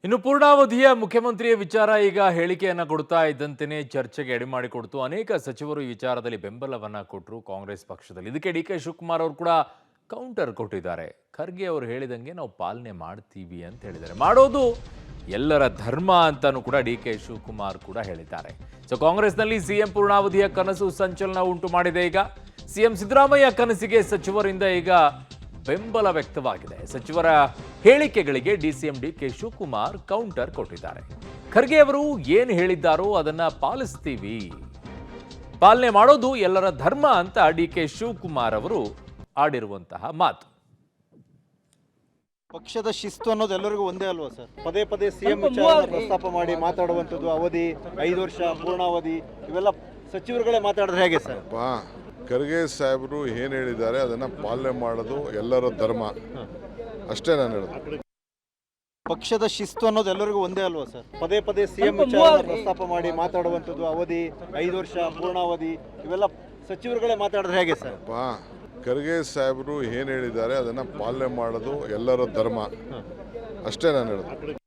ಇನ್ನು ಪೂರ್ಣಾವಧಿಯ ಮುಖ್ಯಮಂತ್ರಿಯ ವಿಚಾರ ಈಗ ಹೇಳಿಕೆಯನ್ನ ಕೊಡ್ತಾ ಇದ್ದಂತೆಯೇ ಚರ್ಚೆಗೆ ಎಡೆಮಾಡಿಕೊಡ್ತು. ಅನೇಕ ಸಚಿವರು ಈ ವಿಚಾರದಲ್ಲಿ ಬೆಂಬಲವನ್ನ ಕೊಟ್ಟರು ಕಾಂಗ್ರೆಸ್ ಪಕ್ಷದಲ್ಲಿ. ಇದಕ್ಕೆ ಡಿ ಕೆ ಶಿವಕುಮಾರ್ ಅವರು ಕೂಡ ಕೌಂಟರ್ ಕೊಟ್ಟಿದ್ದಾರೆ. ಖರ್ಗೆ ಅವರು ಹೇಳಿದಂಗೆ ನಾವು ಪಾಲನೆ ಮಾಡ್ತೀವಿ ಅಂತ ಹೇಳಿದ್ದಾರೆ. ಮಾಡೋದು ಎಲ್ಲರ ಧರ್ಮ ಅಂತಾನೂ ಕೂಡ ಡಿ ಕೆ ಶಿವಕುಮಾರ್ ಕೂಡ ಹೇಳಿದ್ದಾರೆ. ಸೊ ಕಾಂಗ್ರೆಸ್ನಲ್ಲಿ ಸಿಎಂ ಪೂರ್ಣಾವಧಿಯ ಕನಸು ಸಂಚಲನ ಉಂಟು ಮಾಡಿದೆ. ಈಗ ಸಿಎಂ ಸಿದ್ದರಾಮಯ್ಯ ಕನಸಿಗೆ ಸಚಿವರಿಂದ ಈಗ ಬೆಂಬಲ ವ್ಯಕ್ತವಾಗಿದೆ. ಸಚಿವರ ಹೇಳಿಕೆಗಳಿಗೆ DCM D K Shivakumar counter ಕೊಟ್ಟಿದ್ದಾರೆ. ಖರ್ಗೆ ಅವರು ಏನು ಹೇಳಿದ್ದಾರೋ ಅದನ್ನ ಪಾಲಿಸ್ತೀವಿ, ಪಾಲನೆ ಮಾಡೋದು ಎಲ್ಲರ ಧರ್ಮ ಅಂತ ಡಿ ಕೆ ಶಿವಕುಮಾರ್ ಅವರು ಆಡಿರುವಂತಹ ಮಾತು. ಪಕ್ಷದ ಶಿಸ್ತು ಅನ್ನೋದು ಎಲ್ಲರಿಗೂ ಒಂದೇ ಅಲ್ವಾ ಸರ್? ಪದೇ ಪದೇ ಸಿಎಂ ವಿಚಾರ ಪ್ರಸ್ತಾಪ ಮಾಡಿ ಮಾತಾಡುವಂಥದ್ದು, ಅವಧಿ 5 ವರ್ಷ ಪೂರ್ಣಾವಧಿ, ಇವೆಲ್ಲ ಸಚಿವರುಗಳೇ ಮಾತಾಡಿದ್ರೆ ಹೇಗೆ ಸರ್? ಖರ್ಗೆ ಸಾಹೇಬರು ಏನು ಹೇಳಿದ್ದಾರೆ ಅದನ್ನು ಪಾಲನೆ ಮಾಡೋದು ಎಲ್ಲರ ಧರ್ಮ, ಅಷ್ಟೇ ನಾನು ಹೇಳೋದು. ಪಕ್ಷದ ಶಿಸ್ತು ಅನ್ನೋದು ಎಲ್ಲರಿಗೂ ಒಂದೇ ಅಲ್ವಾ ಸರ್? ಪದೇ ಪದೇ ಸಿಎಂ ವಿಚಾರ ಪ್ರಸ್ತಾಪ ಮಾಡಿ ಮಾತಾಡುವಂಥದ್ದು, ಅವಧಿ 5 ವರ್ಷ ಪೂರ್ಣಾವಧಿ, ಇವೆಲ್ಲ ಸಚಿವರುಗಳೇ ಮಾತಾಡಿದ್ರೆ ಹೇಗೆ ಸರ್? ಖರ್ಗೆ ಸಾಹೇಬರು ಏನು ಹೇಳಿದ್ದಾರೆ ಅದನ್ನು ಪಾಲನೆ ಮಾಡೋದು ಎಲ್ಲರ ಧರ್ಮ, ಅಷ್ಟೇ ನಾನು ಹೇಳೋದು.